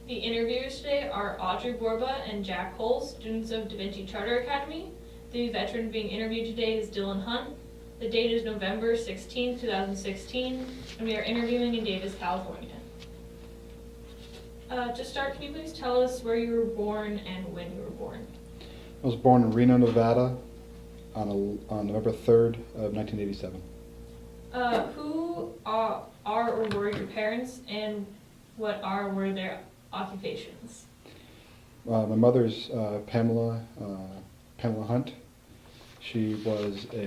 The interviewers today are Audrey Borba and Jack Cole, students of Da Vinci Charter Academy. The veteran being interviewed today is Dylan Hunt. The date is November 16, 2016, and we are interviewing in Davis, California. To start, can you please tell us where you were born and when you were born? I was born in Reno, Nevada on November 3rd of 1987. Who are or were your parents, and what are or were their occupations? My mother's Pamela Hunt. She was how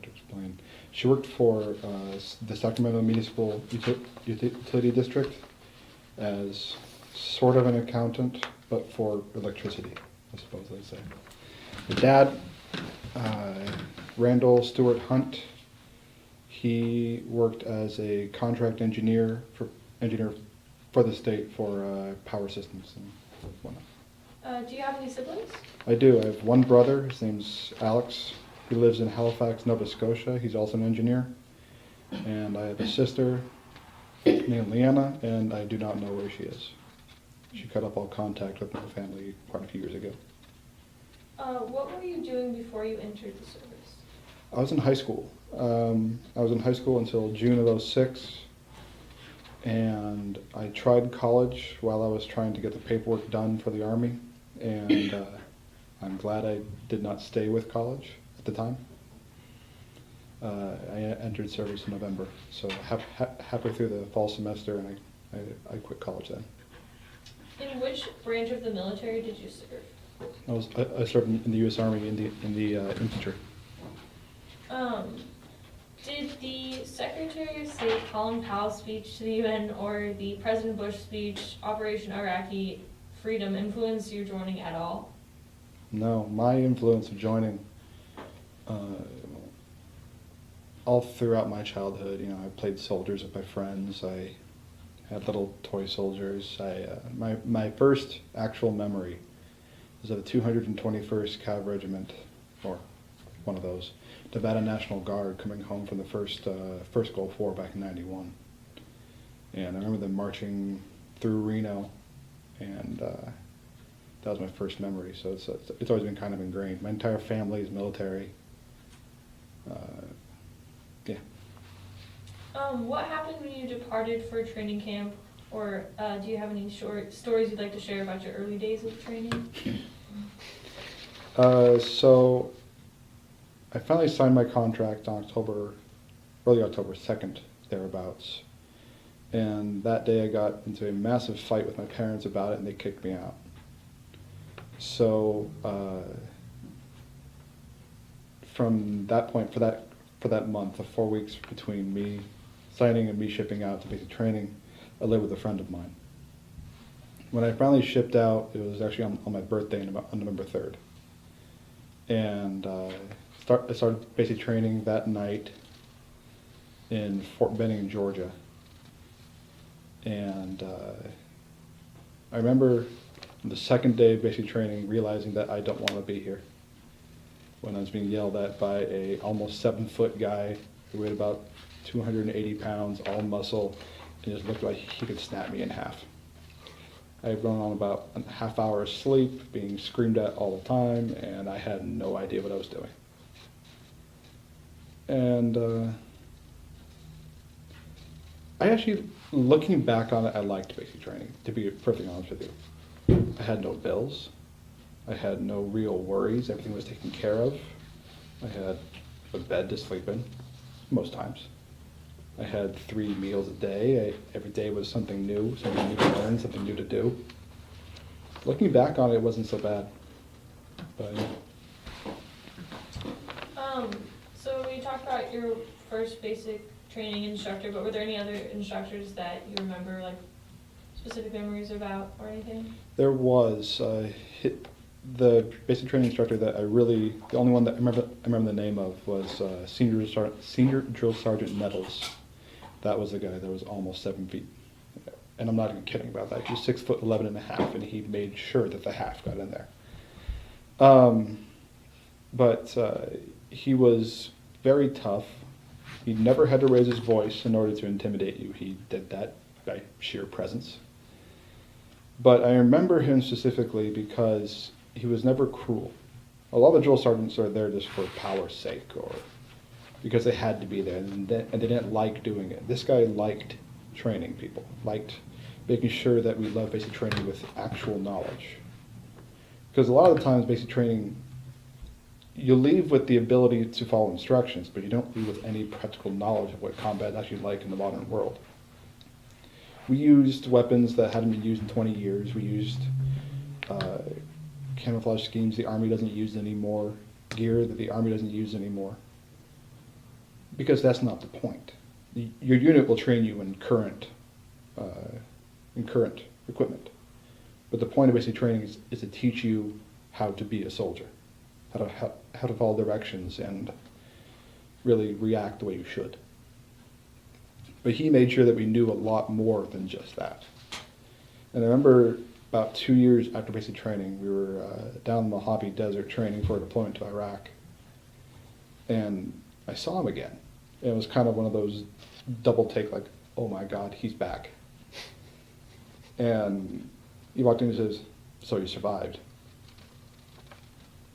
to explain? She worked for the Sacramento Municipal Utility District as sort of an accountant, but for electricity, I suppose I'd say. Her dad, Randall Stewart Hunt, he worked as a contract engineer for the state for power systems and whatnot. Do you have any siblings? I do. I have one brother. His name's Alex. He lives in Halifax, Nova Scotia. He's also an engineer. And I have a sister named Leanna, and I do not know where she is. She cut up all contact with my family quite a few years ago. What were you doing before you entered the service? I was in high school. I was in high school until June of '06, and I tried college while I was trying to get the paperwork done for the Army, and I'm glad I did not stay with college at the time. I entered service in November, so halfway through the fall semester, and I quit college then. In which branch of the military did you serve? I served in the U.S. Army in the infantry. Did the Secretary of State Colin Powell's speech to the UN or the President Bush speech, Operation Iraqi Freedom, influence your joining at all? No, my influence of joining all throughout my childhood, I played soldiers with my friends. I had little toy soldiers. My first actual memory was of the 221st Cav Regiment, or one of those, Nevada National Guard, coming home from the first Gulf War back in '91. And I remember them marching through Reno, and that was my first memory. So it's always been kind of ingrained. My entire family is military. Yeah. What happened when you departed for training camp, or do you have any short stories you'd like to share about your early days of training? So I finally signed my contract on early October 2nd, thereabouts. And that day I got into a massive fight with my parents about it, and they kicked me out. So from that point, for that month, the 4 weeks between me signing and me shipping out to basic training, I lived with a friend of mine. When I finally shipped out, it was actually on my birthday on November 3rd. And I started basic training that night in Fort Benning, Georgia. And I remember the second day of basic training realizing that I don't want to be here. When I was being yelled at by a almost 7-foot guy who weighed about 280 pounds, all muscle, and just looked like he could snap me in half. I had run on about a half hour of sleep, being screamed at all the time, and I had no idea what I was doing. And I actually, looking back on it, I liked basic training, to be perfectly honest with you. I had no bills. I had no real worries. Everything was taken care of. I had a bed to sleep in, most times. I had 3 meals a day. Every day was something new to learn, something new to do. Looking back on it, it wasn't so bad. But So you talked about your first basic training instructor, but were there any other instructors that you remember, like specific memories about or anything? There was the basic training instructor that the only one that I remember the name of was Senior Drill Sergeant Nettles. That was the guy that was almost 7 feet. And I'm not even kidding about that. He was 6'11" and a half, and he made sure that the half got in there. But he was very tough. He never had to raise his voice in order to intimidate you. He did that by sheer presence. But I remember him specifically because he was never cruel. A lot of the drill sergeants are there just for power's sake or because they had to be there and they didn't like doing it. This guy liked training people, liked making sure that we love basic training with actual knowledge. Because a lot of the times basic training, you leave with the ability to follow instructions, but you don't leave with any practical knowledge of what combat is actually like in the modern world. We used weapons that hadn't been used in 20 years. We used camouflage schemes the Army doesn't use anymore, gear that the Army doesn't use anymore. Because that's not the point. Your unit will train you in current equipment. But the point of basic training is to teach you how to be a soldier, how to follow directions and really react the way you should. But he made sure that we knew a lot more than just that. And I remember about 2 years after basic training, we were down in the Mojave Desert training for a deployment to Iraq. And I saw him again. And it was kind of one of those double take, like, oh my God, he's back. And he walked in and says, so you survived?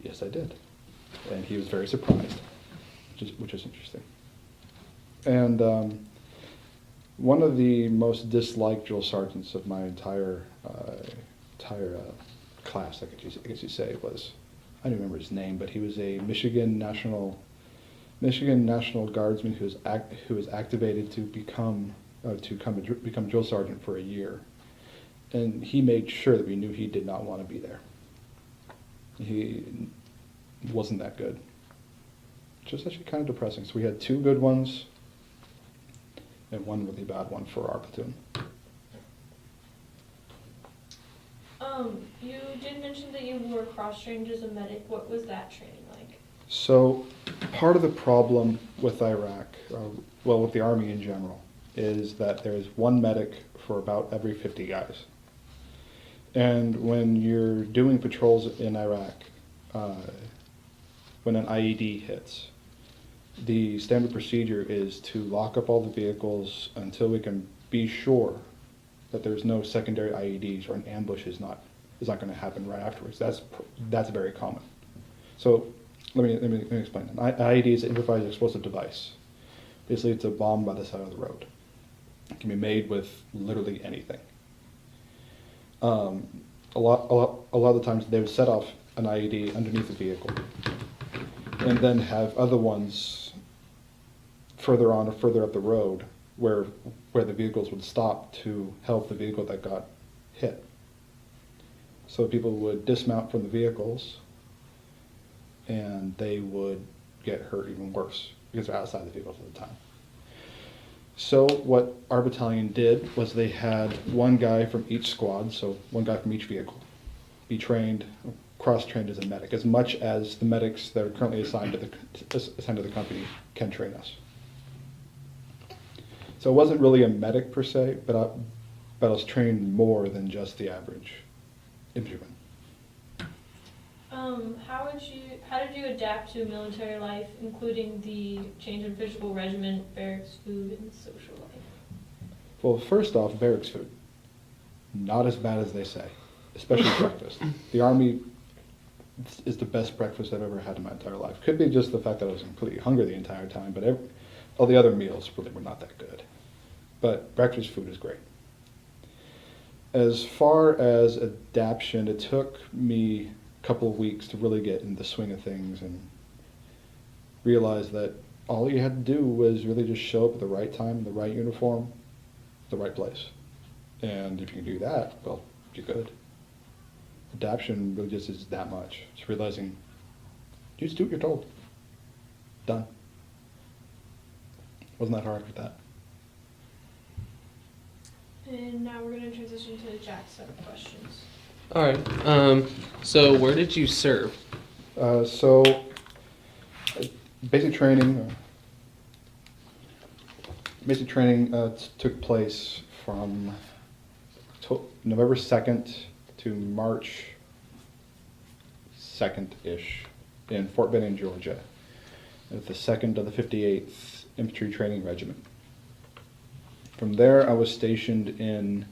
Yes, I did. And he was very surprised, which is interesting. And one of the most disliked drill sergeants of my entire class, I guess you say, was, I don't remember his name, but he was a Michigan National Guardsman who was activated to become drill sergeant for a year, and he made sure that we knew he did not want to be there. He wasn't that good, which was actually kind of depressing. So we had 2 good ones and 1 really bad one for our platoon. You did mention that you were cross-trained as a medic. What was that training like? So part of the problem with Iraq, with the Army in general, is that there's 1 medic for about every 50 guys. And when you're doing patrols in Iraq, when an IED hits, the standard procedure is to lock up all the vehicles until we can be sure that there's no secondary IEDs or an ambush is not going to happen right afterwards. That's very common. So let me explain. An IED is an improvised explosive device. Basically, it's a bomb by the side of the road. It can be made with literally anything. A lot of the times they would set off an IED underneath the vehicle, and then have other ones further on or further up the road where the vehicles would stop to help the vehicle that got hit. So people would dismount from the vehicles and they would get hurt even worse because they're outside the vehicles at the time. So what our battalion did was they had 1 guy from each squad, so 1 guy from each vehicle, be trained, cross-trained as a medic, as much as the medics that are currently assigned to the company can train us. So it wasn't really a medic per se, but I was trained more than just the average infantryman. How did you adapt to military life, including the change in physical regimen, barracks food, and social life? Well, first off, barracks food. Not as bad as they say, especially breakfast. The Army is the best breakfast I've ever had in my entire life. Could be just the fact that I was completely hungry the entire time, but all the other meals really were not that good. But breakfast food is great. As far as adaptation, it took me a couple of weeks to really get in the swing of things and realize that all you had to do was really just show up at the right time, the right uniform, the right place. And if you can do that, well, you're good. Adaptation really just is that much. It's realizing you just do what you're told. Done. Wasn't that hard with that. And now we're going to transition to Jack's set of questions. All right. So where did you serve? Basic training. Took place from November 2nd to March 2nd-ish in Fort Benning, Georgia, at the 2nd of the 58th Infantry Training Regiment. From there, I was stationed in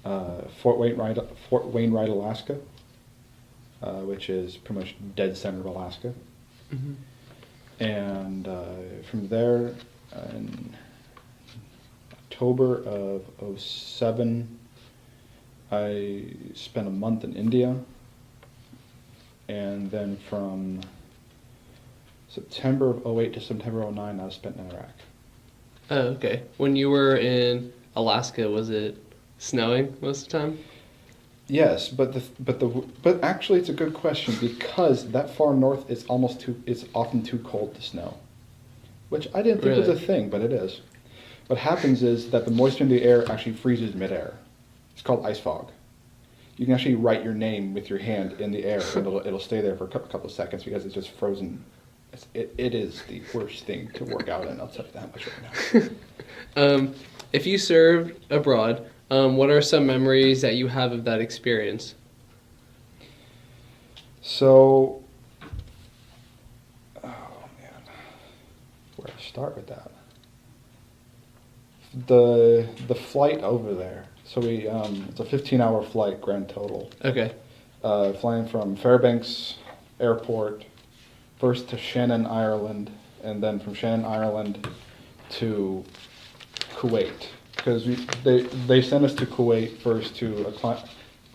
Fort Wainwright, Alaska, which is pretty much dead center of Alaska. Mhm. And from there, in October of '07, I spent a month in India. And then from September of '08 to September of '09, I was spent in Iraq. Oh, okay. When you were in Alaska, was it snowing most of the time? Yes, but actually it's a good question because that far north is it's often too cold to snow, which I didn't think was a Really? thing, but it is. What happens is that the moisture in the air actually freezes midair. It's called ice fog. You can actually write your name with your hand in the air, and it'll stay there for a couple of seconds because it's just frozen. It is the worst thing to work out in. I'll tell you that much right now. If you served abroad, what are some memories that you have of that experience? So, oh man, where to start with that? The flight over there. So it's a 15-hour flight grand total. Okay. Flying from Fairbanks Airport, first to Shannon, Ireland, and then from Shannon, Ireland to Kuwait. Because they sent us to Kuwait first to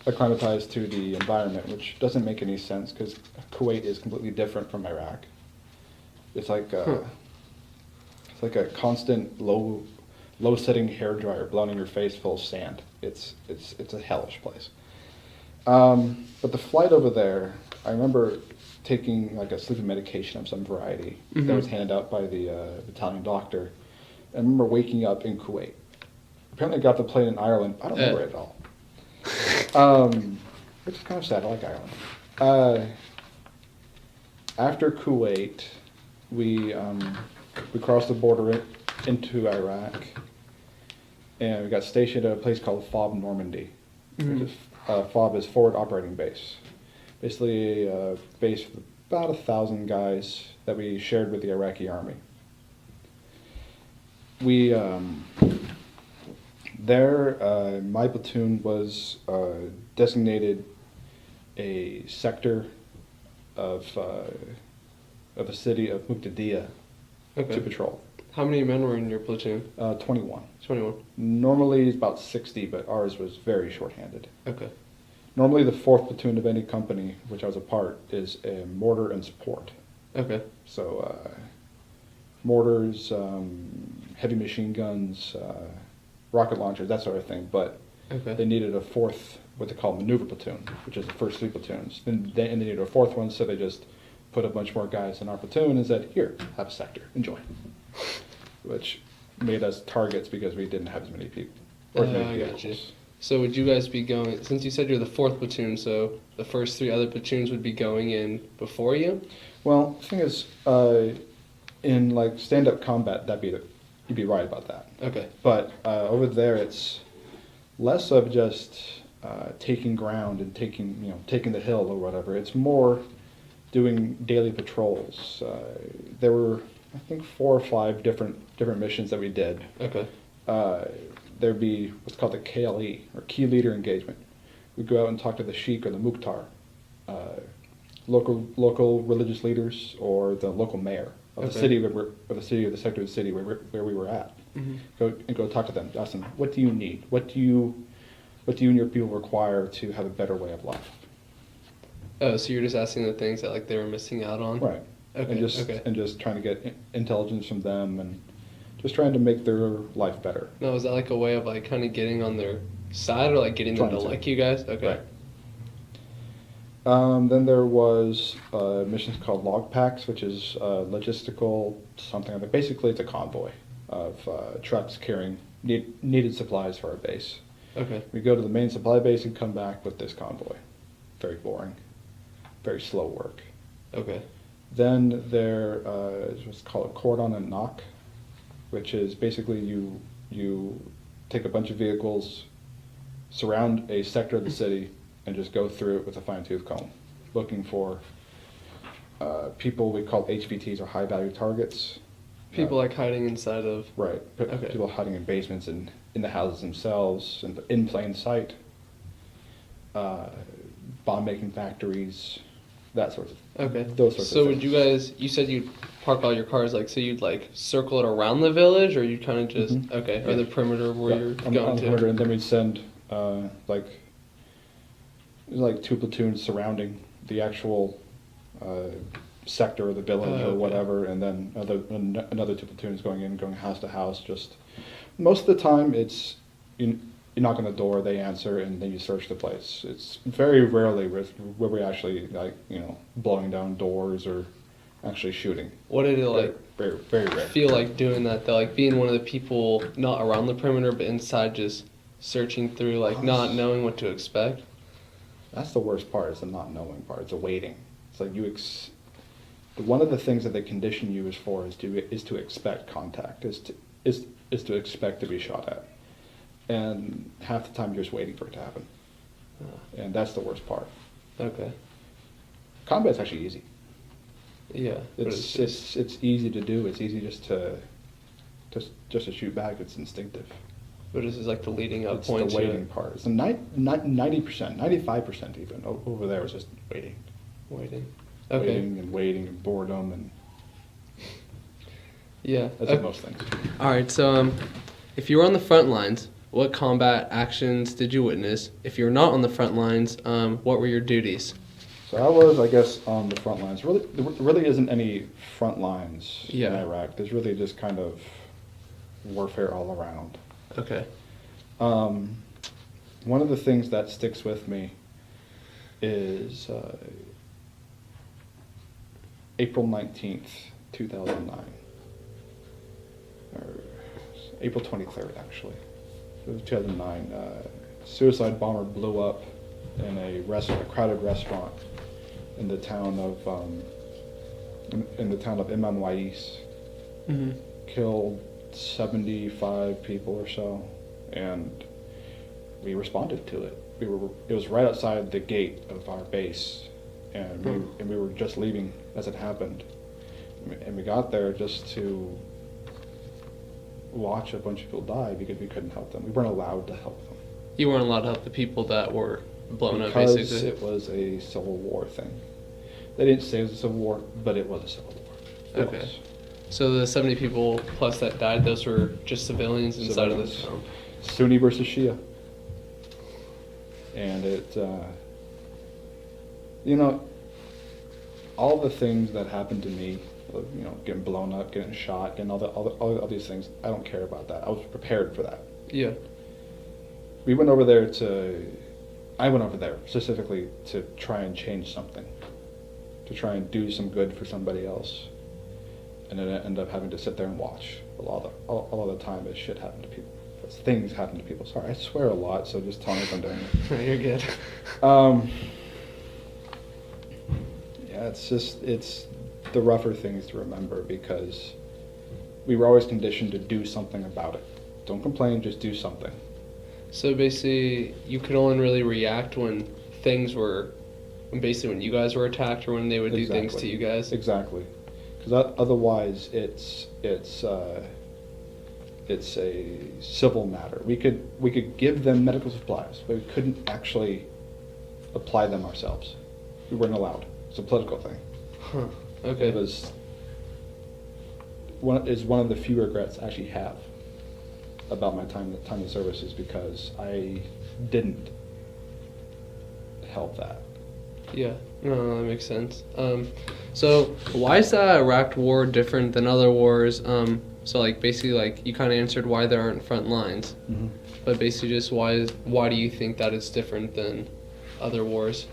acclimatize to the environment, which doesn't make any sense because Kuwait is completely different from Iraq. It's like it's like a constant low setting hairdryer blown in your face full of sand. It's a hellish place. But the flight over there, I remember taking like a sleeping medication of some variety that was handed out by the Italian doctor. I remember waking up in Kuwait. Apparently I got the plane in Ireland. I don't remember it at all. Which is kind of sad. I like Ireland. After Kuwait, we crossed the border into Iraq, and we got stationed at a place called FOB Normandy. Which is, FOB is Forward Operating Base. Basically a base with about 1,000 guys that we shared with the Iraqi army. We my platoon was designated a sector of the city of Muqtadiya to patrol. How many men were in your platoon? 21. 21. Normally it's about 60, but ours was very short-handed. Okay. Normally the 4th platoon of any company, which I was a part, is a mortar and support. Okay. So mortars, heavy machine guns, rocket launchers, that sort of thing. But Okay. they needed a 4th, what they call maneuver platoon, which is the first 3 platoons. And they needed a 4th one, so they just put a bunch more guys in our platoon and said, here, have a sector, enjoy. Which made us targets because we didn't have as many people. Or as many I got you. vehicles. So would you guys be going, since you said you're the 4th platoon, so the first 3 other platoons would be going in before you? Well, the thing is, in like stand-up combat, you'd be right about that. Okay. But over there, it's less of just taking ground and taking the hill or whatever. It's more doing daily patrols. There were, I think, 4 or 5 different missions that we did. Okay. There'd be what's called the KLE, or Key Leader Engagement. We'd go out and talk to the Sheikh or the Mukhtar, local religious leaders, or the local mayor of the city, or the sector of the city where we were at. Mm-hmm. Go talk to them. Ask them, what do you need? What do you and your people require to have a better way of life? Oh, so you're just asking the things that like they were missing out on? Right. Okay. And just trying to get intelligence from them and just trying to make their life better. No, is that like a way of like kind of getting on their side or like getting them to like you guys? Okay. Right. Then there was missions called log packs, which is logistical something. Basically, it's a convoy of trucks carrying needed supplies for our base. Okay. We go to the main supply base and come back with this convoy. Very boring, very slow work. Okay. Then there is what's called a cordon and knock, which is basically you take a bunch of vehicles, surround a sector of the city, and just go through it with a fine-tooth comb, looking for people we call HVTs, or high-value targets, People like hiding inside of. Right. Okay. People hiding in basements and in the houses themselves, and in plain sight. Bomb making factories, that sort of. Okay. Those sorts So of would things. you guys? You said you'd park all your cars like so you'd like circle it around the village, or you kind of just Mhm. okay, or Yeah. the perimeter where Yeah, you're on going the to. perimeter, and then we'd send like 2 platoons surrounding the actual sector of the village Oh, or okay. whatever, and then another 2 platoons going house to house. Just most of the time, it's you knock on the door, they answer, and then you search the place. It's very rarely where we actually blowing down doors or actually shooting. What did it like Very, very rare. feel like doing that though? Like being one of the people not around the perimeter but inside, just searching through, like not knowing what to expect. That's the worst part. Is the not knowing part. It's the waiting. It's like one of the things that they condition you is to expect contact. Is to expect to be shot at, and half the time you're just waiting for it to happen. And that's the worst part. Okay. Combat's actually easy. Yeah. But It's easy to do. It's easy just to shoot back. It's instinctive. but this is like the leading up It's point the to waiting it. part. It's 90%, 95% even over there is just waiting. Waiting. Okay. Waiting and boredom, and Yeah. that's like most things. All right. So, if you were on the front lines, what combat actions did you witness? If you're not on the front lines, what were your duties? So I was, I guess, on the front lines. Really, there really isn't any front lines in Yeah. Iraq. There's really just kind of warfare all around. Okay. One of the things that sticks with me is April 19th, 2009. Or April 23rd, actually. It was 2009. Suicide bomber blew up in a crowded restaurant in the town of Imam Wais. Mm-hmm. Killed 75 people or so, and we responded to it. It was right outside the gate of our base, and we were just leaving as it happened, and we got there just to watch a bunch of people die because we couldn't help them. We weren't allowed to help them You weren't allowed to help the people that were blown up, because basically. it was a civil war thing. They didn't say it was a civil war, but it was a civil war. It Okay. was. So the 70 people plus that died, those were just civilians inside of the Civilians. town. Sunni versus Shia. And it, all the things that happened to me, getting blown up, getting shot, getting all these things, I don't care about that. I was prepared for that. Yeah. I went over there specifically to try and change something, to try and do some good for somebody else. And then I ended up having to sit there and watch a lot of the time as shit happened to people. As things happen to people. Sorry, I swear a lot, so just tell me if I'm doing it. You're good. Yeah, it's the rougher things to remember because we were always conditioned to do something about it. Don't complain, just do something. So basically, you could only really react when when you guys were attacked or when they would do things to you guys. Exactly. Because otherwise, it's a civil matter. We could give them medical supplies, but we couldn't actually apply them ourselves. We weren't allowed. It's a political thing. Huh. Okay. It was one of the few regrets I actually have about my time in services because I didn't help that. Yeah, no, that makes sense. So why is the Iraq War different than other wars? So like basically like you kind of answered why there aren't front lines, Mm-hmm. but basically just why do you think that it's different than other wars?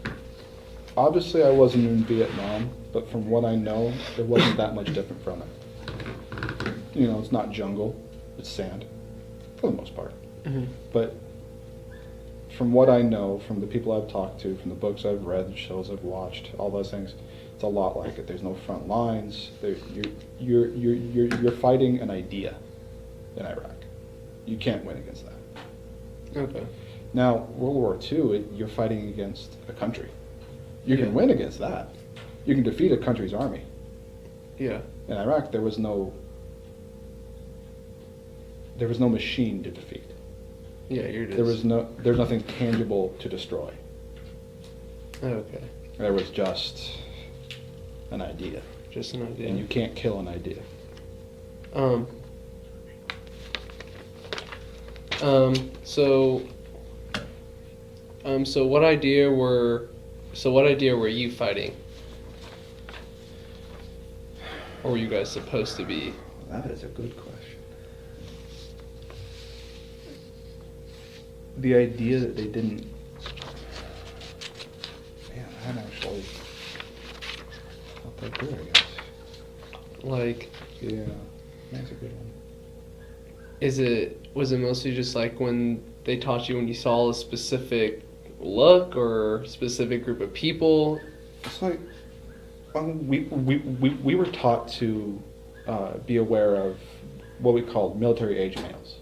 Obviously, I wasn't in Vietnam, but from what I know, it wasn't that much different from it. It's not jungle, it's sand, for the most part. Mm-hmm. But from what I know, from the people I've talked to, from the books I've read, the shows I've watched, all those things, it's a lot like it. There's no front lines. You're fighting an idea in Iraq. You can't win against that. Okay. Now, World War II, you're fighting against a country. You Yeah. can win against that. You can defeat a country's army. Yeah. In Iraq, there was no there was no machine to defeat. Yeah, you're just. There's nothing tangible to destroy. Okay. There was just an idea. Just an idea. And you can't kill an idea. So what idea were you fighting? Or were you guys supposed to be? That is a good question. The idea that they didn't. Man, I haven't actually thought that through, I guess. Like, Yeah, that's a good one. was it mostly just like when they taught you when you saw a specific look or specific group of people? It's like we were taught to be aware of what we call military age males.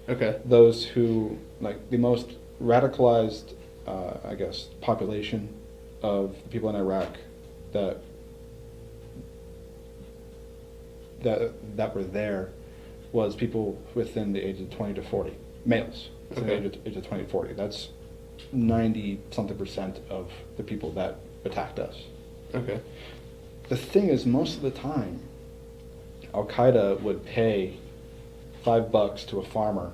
Okay. Those who, like, the most radicalized, I guess, population of people in Iraq that were there was people within the age of 20 to 40, males within Okay. the age of 20 to 40. That's 90-something% of the people that attacked us. Okay. The thing is, most of the time, Al Qaeda would pay $5 to a farmer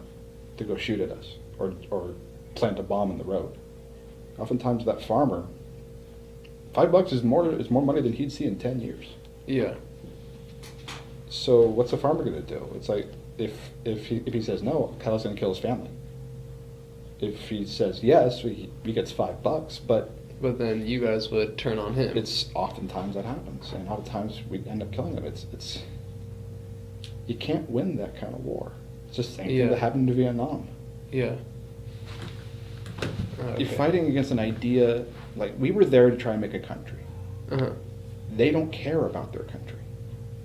to go shoot at us or plant a bomb in the road. Oftentimes, that farmer, $5 is more money than he'd see in 10 years. Yeah. So what's the farmer going to do? It's like if he says no, Al Qaeda's going to kill his family. If he says yes, he gets $5, but then you guys would turn on him. it's oftentimes that happens, and a lot of times we end up killing him. It's you can't win that kind of war. It's the same Yeah. thing that happened to Vietnam. Yeah. Okay. You're fighting against an idea. Like, we were there to try and make a country. Uh-huh. They don't care about their country.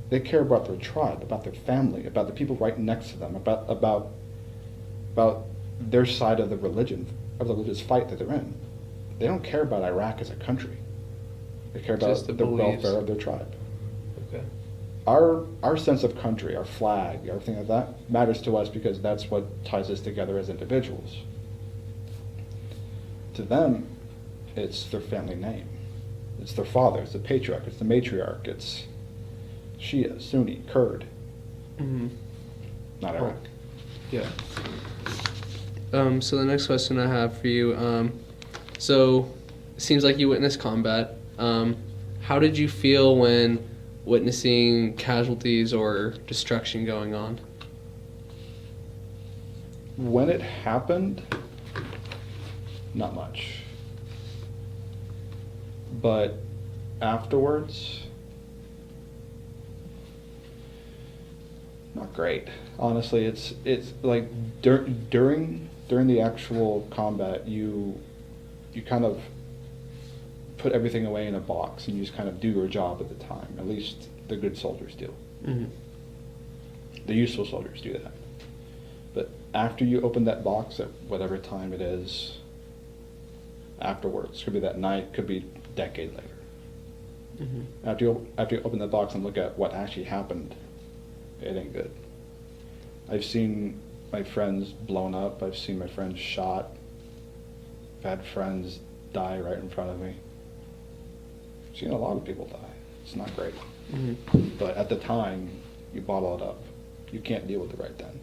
They care about their tribe, about their family, about the people right next to them, about their side of the religious fight that they're in. They don't care about Iraq as a country. They care about Just the the beliefs. welfare of their tribe. Okay. Our sense of country, our flag, everything like that matters to us because that's what ties us together as individuals. To them, it's their family name. It's their father, it's the patriarch, it's the matriarch, it's Shia, Sunni, Kurd, Mm-hmm. not Oh. Iraq. Yeah. So the next question I have for you, so it seems like you witnessed combat. How did you feel when witnessing casualties or destruction going on? When it happened, not much. But afterwards, not great. Honestly, it's like during the actual combat, you kind of put everything away in a box and you just kind of do your job at the time. At least the good soldiers do. Mm-hmm. The useful soldiers do that. But after you open that box at whatever time it is, afterwards, could be that night, could be a decade later. Mm-hmm. After you open that box and look at what actually happened, it ain't good. I've seen my friends blown up. I've seen my friends shot. I've had friends die right in front of me. I've seen a lot of people die. It's not great. Mm-hmm. But at the time, you bottle it up. You can't deal with it right then.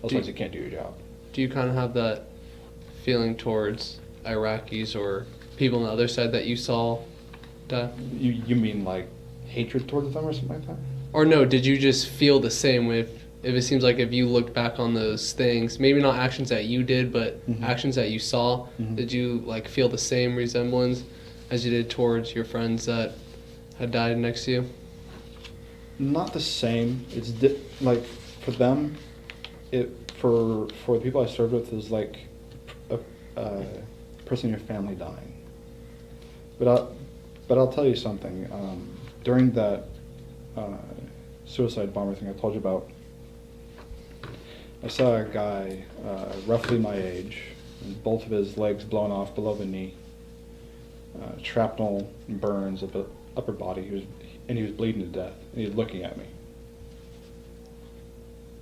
Otherwise, you can't do your job. Do you kind of have that feeling towards Iraqis or people on the other side that you saw die? You mean like hatred towards them or something like that? Or no, did you just feel the same with, if it seems like if you looked back on those things, maybe not actions that you did, but Mhm. actions that you saw, Mhm. did you like feel the same resemblance as you did towards your friends that had died next to you? Not the same. It's like for them, for the people I served with, it was like a person in your family dying. But I'll tell you something. During that suicide bomber thing I told you about, I saw a guy roughly my age, and both of his legs blown off below the knee, shrapnel and burns of the upper body. He was bleeding to death, and he was looking at me.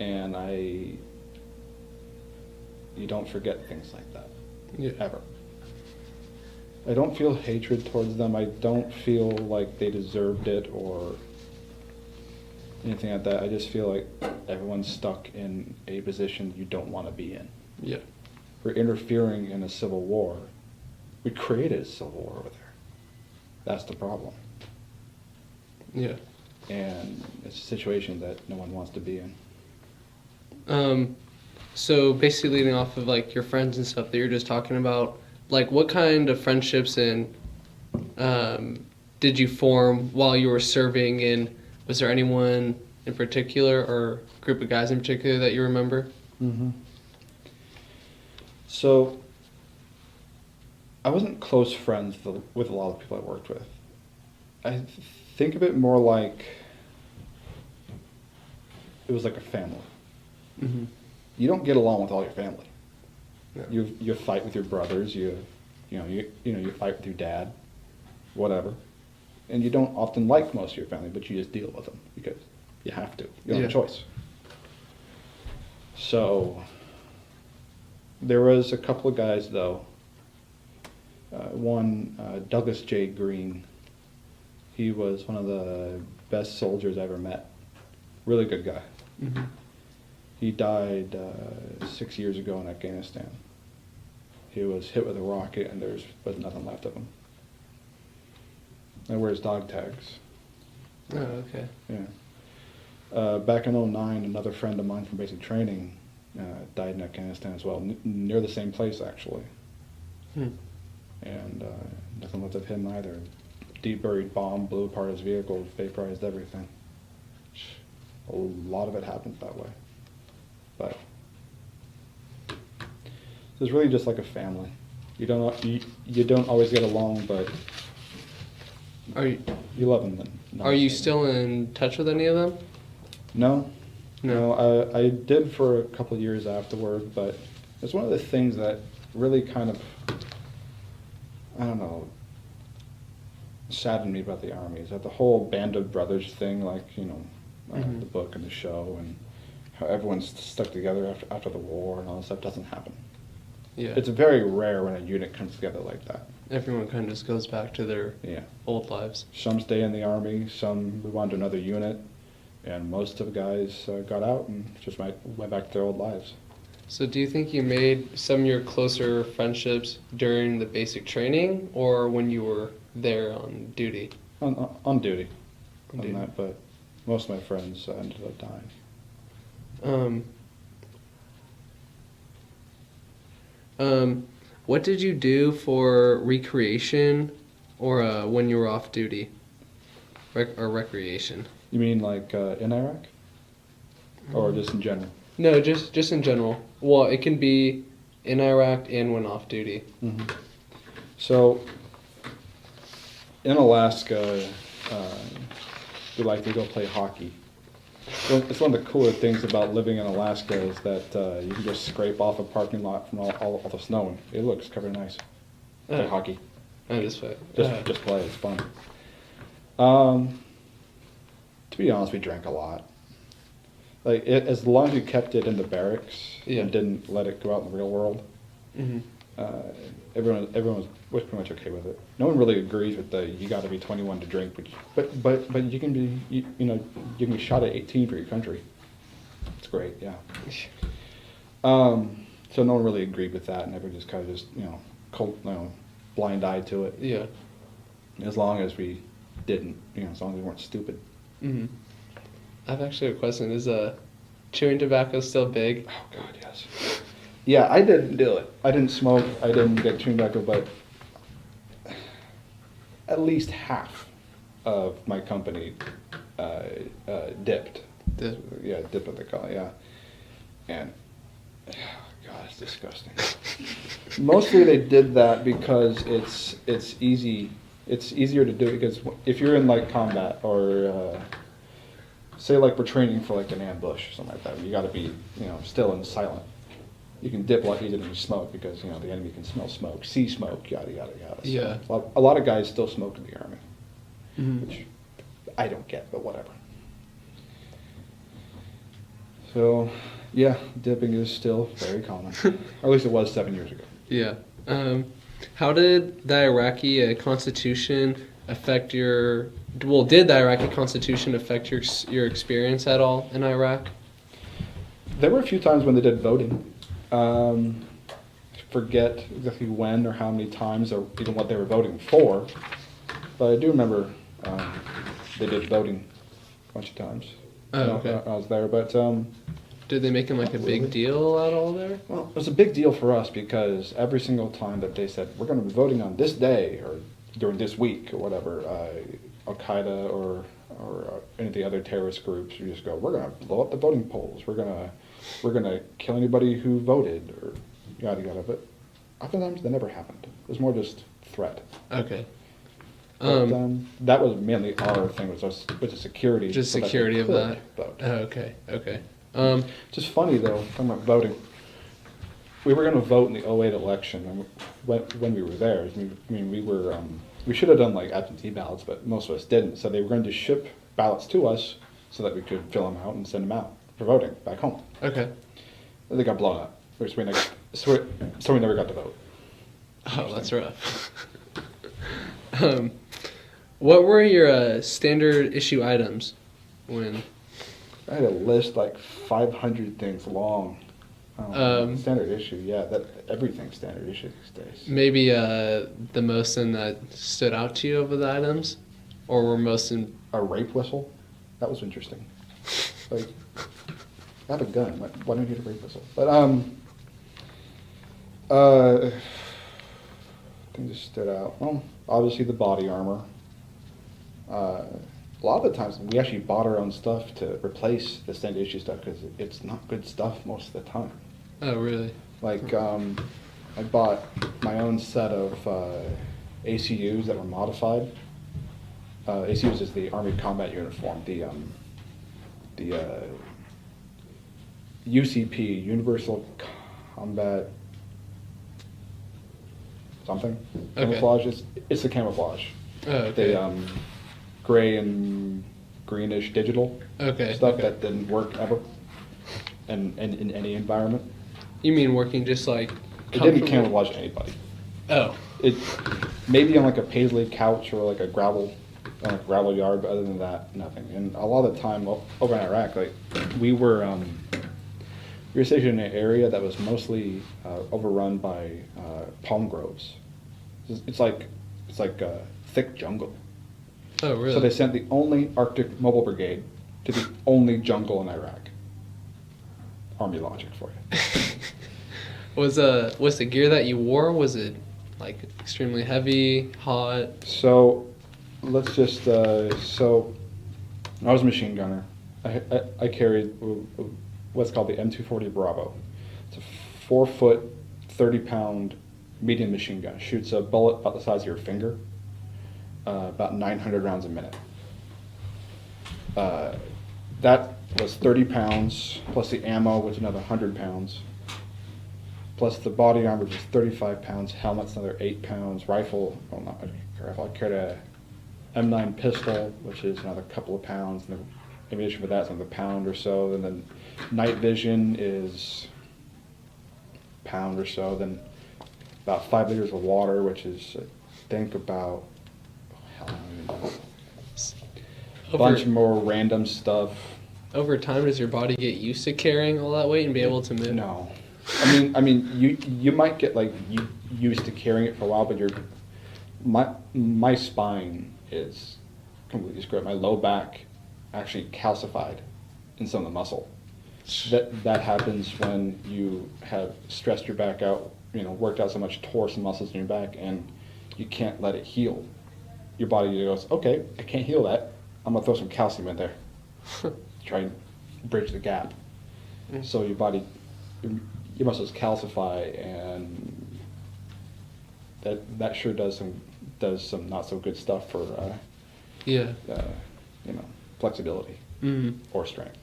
And I you don't forget things like that, Yeah. ever. I don't feel hatred towards them. I don't feel like they deserved it or anything like that. I just feel like everyone's stuck in a position you don't want to be in. Yeah. We're interfering in a civil war. We created a civil war over there. That's the problem. Yeah. And it's a situation that no one wants to be in. So basically leading off of like your friends and stuff that you're just talking about, like what kind of friendships and did you form while you were serving, and was there anyone in particular or group of guys in particular that you remember? Mm-hmm. So I wasn't close friends with a lot of people I worked with. I think of it more like it was like a family. Mm-hmm. You don't get along with all your family. No. You fight with your brothers. You fight with your dad, whatever, and you don't often like most of your family, but you just deal with them because you have to. You don't have a choice. So there was a couple of guys though. One, Douglas J. Green. He was one of the best soldiers I ever met. Really good guy. Mm-hmm. He died 6 years ago in Afghanistan. He was hit with a rocket and there was nothing left of him. I wears dog tags. Oh, okay. Yeah. Back in '09, another friend of mine from basic training died in Afghanistan as well, near the same place actually. Hmm. And nothing left of him either. Deep buried bomb blew apart his vehicle, vaporized everything. A lot of it happens that way. But it's really just like a family. You don't always get along, but you love them. Are you still in touch with any of them? No. No. I did for a couple of years afterward, but it's one of the things that really kind of, I don't know, saddened me about the Army is that the whole Band of Brothers thing, like, Mm-hmm. the book and the show, and how everyone's stuck together after the war and all that stuff doesn't happen. Yeah. It's very rare when a unit comes together like that. Everyone kind of just goes back to their old lives. Some stay in the Army, some move on to another unit, and most of the guys got out and just went back to their old lives. So do you think you made some of your closer friendships during the basic training or when you were there on duty? On duty. On On duty. that, but most of my friends ended up dying. What did you do for recreation or when you were off duty? Or recreation? You mean like in Iraq? Or just in general? No, just in general. Well, it can be in Iraq and when off duty. Mm-hmm. So, in Alaska, we like to go play hockey. Well, it's one of the cooler things about living in Alaska is that you can just scrape off a parking lot from all the snow and it looks covered in ice. Play hockey. I just play. Just play, it's fun. To be honest, we drank a lot. Like, as long as you kept it in the barracks and didn't let it go out in the real world, Mm-hmm. everyone was pretty much okay with it. No one really agrees with the you got to be 21 to drink, but you can be you can be shot at 18 for your country. It's great, yeah. So no one really agreed with that, and everyone just kind of cold, blind eye to it. Yeah. As long as we didn't, as long as we weren't stupid. Mm-hmm. I have actually a question. Is chewing tobacco still big? Oh God, yes. Yeah, I didn't do it. I didn't smoke. I didn't get chewing tobacco, but at least half of my company dipped. Yeah, dipped what they call it. Yeah, and God, it's disgusting. Mostly they did that because it's easy. It's easier to do it because if you're in like combat or say like we're training for like an ambush or something like that, you got to be still and silent. You can dip a lot easier than you smoke because the enemy can smell smoke, see smoke, yada yada yada. So Yeah. a lot of guys still smoke in the Army, Mm-hmm. which I don't get, but whatever. So Yeah, dipping is still very common. Or at least it was 7 years ago. Yeah. How did the Iraqi constitution affect your? Well, did the Iraqi constitution affect your experience at all in Iraq? There were a few times when they did voting. Forget exactly when or how many times or even what they were voting for, but I do remember they did voting a bunch of times. Oh, okay. I was there, but Did they make him like a big deal out all there? well, it was a big deal for us because every single time that they said we're going to be voting on this day or during this week or whatever, Al Qaeda or any of the other terrorist groups, you just go, we're going to blow up the voting polls. We're gonna kill anybody who voted or yada yada. But oftentimes that never happened. It was more just threat. Okay. But, that was mainly our thing was the security. Just so security of could that. vote. Oh, okay. Okay. Just funny though, talking about voting. We were going to vote in the '08 election, and when we were there, I mean, we should have done like absentee ballots, but most of us didn't. So they were going to ship ballots to us so that we could fill them out and send them out for voting back home. Okay. They got blown up, so we never got to vote. Oh, that's rough. What were your standard issue items when? I had a list like 500 things long. Standard issue, yeah. That everything's standard issue these days. Maybe the most thing that stood out to you of the items, or were most in? A rape whistle, that was interesting. Like, I have a gun. Why don't you get a rape whistle? But things that stood out. Well, obviously the body armor. A lot of the times we actually bought our own stuff to replace the standard issue stuff because it's not good stuff most of the time. Oh, really? Like, I bought my own set of ACUs that were modified. ACUs is the Army Combat Uniform, the UCP, Universal Combat something. Okay. Camouflage. It's the camouflage. Oh, okay. The gray and greenish digital Okay. stuff Okay. that didn't work ever in any environment. You mean working just like? It didn't comfortable? camouflage anybody. Oh. It maybe on like a paisley couch or like a gravel yard, but other than that, nothing. And a lot of the time over in Iraq, like we were stationed in an area that was mostly overrun by palm groves. It's like thick jungle. Oh, really? So they sent the only Arctic Mobile Brigade to the only jungle in Iraq. Army logic for you. Was the gear that you wore, was it like extremely heavy, hot? So let's just so I was a machine gunner. I carried what's called the M240 Bravo. It's a 4-foot, 30-pound medium machine gun. Shoots a bullet about the size of your finger. About 900 rounds a minute. That was 30 pounds, plus the ammo was another 100 pounds, plus the body armor was 35 pounds, helmet's another 8 pounds, rifle, well not a rifle, I carried a M9 pistol, which is another couple of pounds, and the ammunition for that's another pound or so, and then night vision is a pound or so, then about 5 liters of water, which is I think about a bunch more random stuff. Over time, does your body get used to carrying all that weight and be able to move? No, I mean, you might get like used to carrying it for a while, but my spine is completely screwed. My low back actually calcified in some of the muscle. That happens when you have stressed your back out, worked out so much, tore some muscles in your back, and you can't let it heal. Your body goes, okay, I can't heal that. I'm gonna throw some calcium in there. Try and bridge the gap. So your body, your muscles calcify, and that sure does some not so good stuff for flexibility or strength.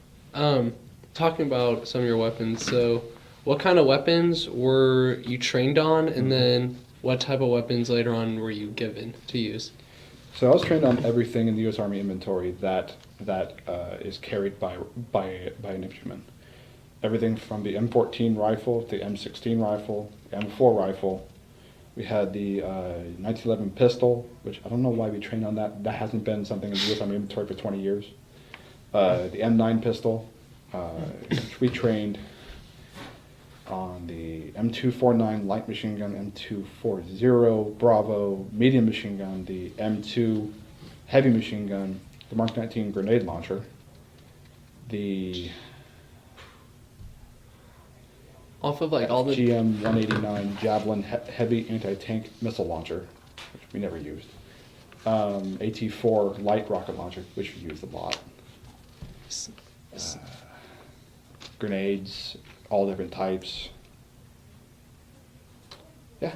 Talking about some of your weapons, so what kind of weapons were you trained on, and then what type of weapons later on were you given to use? So I was trained on everything in the U.S. Army inventory that is carried by an infantryman. everything from the M14 rifle to the M16 rifle, M4 rifle. We had the 1911 pistol, which I don't know why we trained on that. That hasn't been something in the U.S. Army inventory for 20 years. The M9 pistol, which we trained on the M249 light machine gun, M240 Bravo medium machine gun, the M2 heavy machine gun, the Mark 19 grenade launcher, the Off of like all the GM 189 Javelin heavy anti-tank missile launcher, which we never used. AT-4 light rocket launcher, which we used a lot. Grenades, all different types. Yeah.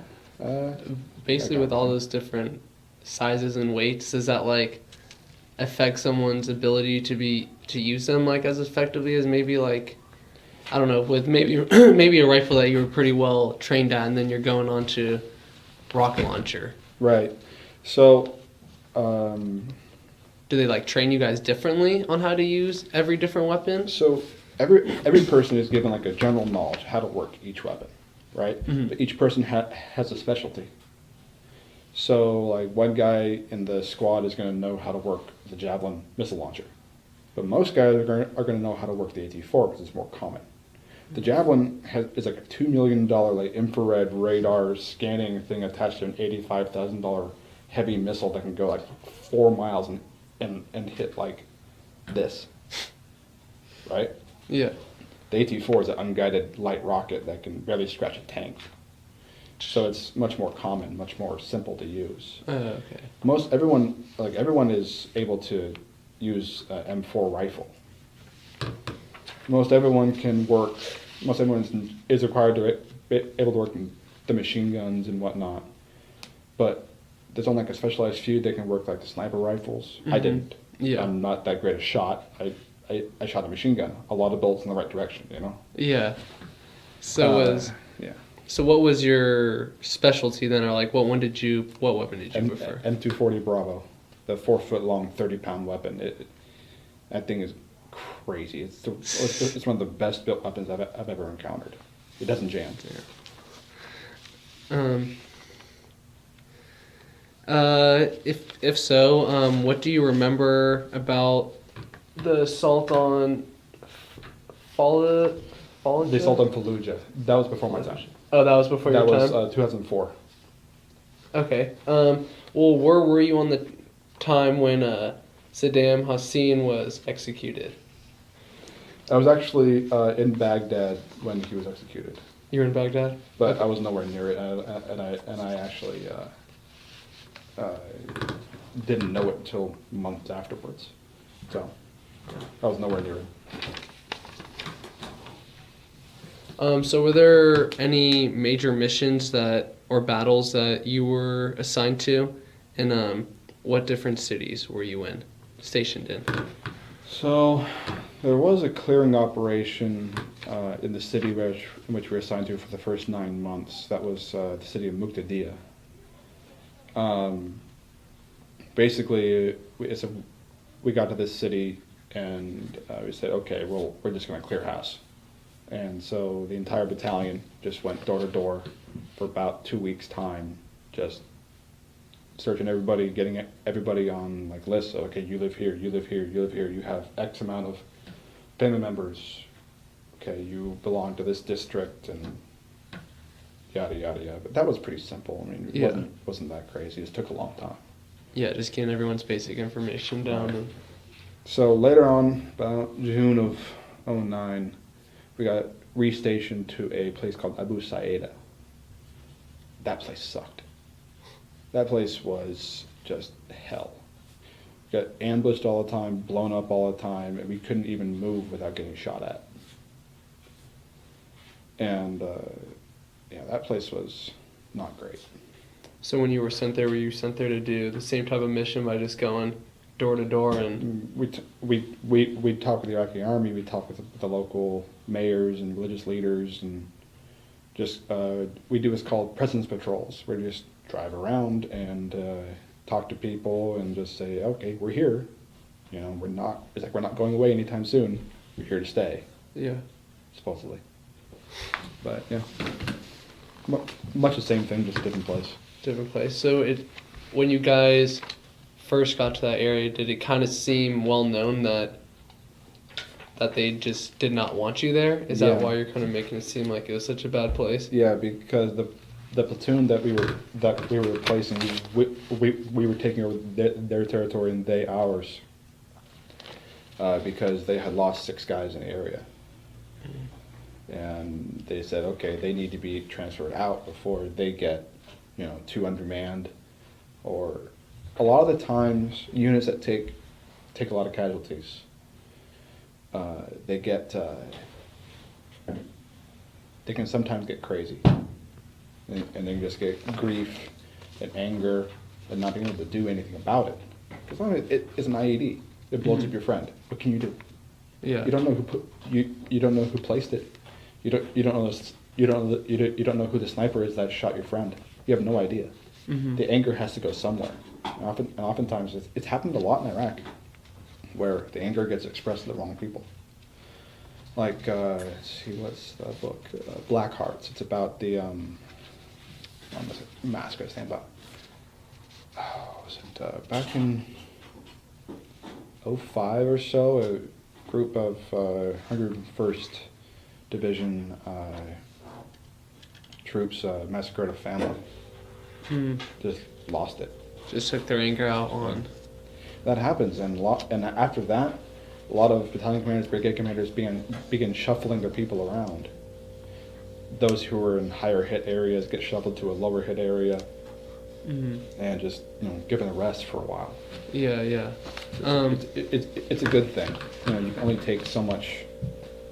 basically with all those different sizes and weights, does that like affect someone's ability to use them like as effectively as maybe like, I don't know, with maybe maybe a rifle that you were pretty well trained at, and then you're going on to rocket launcher? Right. So, Do they like train you guys differently on how to use every different weapon? so every person is given like a general knowledge how to work each weapon, right? Mhm. But each person has a specialty. So like one guy in the squad is going to know how to work the Javelin missile launcher, but most guys are going to know how to work the AT-4 because it's more common. The Javelin is like a $2 million like infrared radar scanning thing attached to an $85,000 heavy missile that can go like 4 miles and hit like this, right? Yeah. The AT-4 is an unguided light rocket that can barely scratch a tank. So it's much more common, much more simple to use. Okay. Everyone is able to use M4 rifle. Most everyone is required to be able to work in the machine guns and whatnot. But there's only like a specialized few that can work like the sniper rifles. I Mhm. didn't. Yeah. I'm not that great a shot. I shot a machine gun. A lot of bullets in the right direction, you know? Yeah. So yeah. so what was your specialty then, or like what weapon did you prefer? M240 Bravo, the 4-foot long, 30-pound weapon. That thing is crazy. It's one of the best built weapons I've ever encountered. It doesn't jam. If so, what do you remember about the assault on The assault on Fallujah. That was before my time. Oh, that was before That your was time? 2004. Okay. Well, where were you on the time when Saddam Hussein was executed? I was actually in Baghdad when he was executed, You were in Baghdad? but I was nowhere near it, and I actually didn't know it until months afterwards. So I was nowhere near it. So were there any major missions or battles that you were assigned to, and what different cities were you stationed in? So there was a clearing operation in the city in which we were assigned to for the first 9 months. That was the city of Muqtadiya. Basically, we got to this city and we said, okay, well, we're just going to clear house. And so the entire battalion just went door to door for about 2 weeks' time, just searching everybody, getting everybody on like lists. So, okay, you live here, you live here, you live here. You have X amount of family members. Okay, you belong to this district, and yada yada yada. But that was pretty simple. I mean, it wasn't that crazy. It just took a long time. Yeah, just getting everyone's basic information down. Right. And So later on, about June of 2009, we got restationed to a place called Abu Saida. That place sucked. That place was just hell. We got ambushed all the time, blown up all the time, and we couldn't even move without getting shot at. And that place was not great. So when you were sent there, were you sent there to do the same type of mission by just going door to door and? We talk with the Iraqi army. We talk with the local mayors and religious leaders, and just we do what's called presence patrols, where we just drive around and talk to people and just say, okay, we're here. You know, we're not going away anytime soon. We're here to stay. Yeah. supposedly. But yeah, much the same thing, just a different place. Different place. So when you guys first got to that area, did it kind of seem well known that they just did not want you there? Is that Yeah. why you're kind of making it seem like it was such a bad place? Yeah, because the platoon that we were replacing, we were taking over their territory and they ours. Because they had lost 6 guys in the area. And they said, okay, they need to be transferred out before they get, too undermanned. Or a lot of the times, units that take a lot of casualties, they can sometimes get crazy. And they can just get grief and anger and not being able to do anything about it. Because it's an IED. It blows up your friend. What can you do? Yeah. You don't know you don't know who placed it. You don't know who the sniper is that shot your friend. You have no idea. Mm-hmm. The anger has to go somewhere. And oftentimes it's happened a lot in Iraq, where the anger gets expressed to the wrong people. Like let's see, what's the book? Black Hearts. It's about the mask I stand about. Oh, was it back in 2005 or so, a group of 101st Division troops massacred a family. Just lost it. Just took their anger out on. That happens, and after that, a lot of battalion commanders, brigade commanders begin shuffling their people around. Those who were in higher hit areas get shuffled to a lower hit area, and just given a rest for a while. Yeah, yeah. It's a good thing. You can only take so much.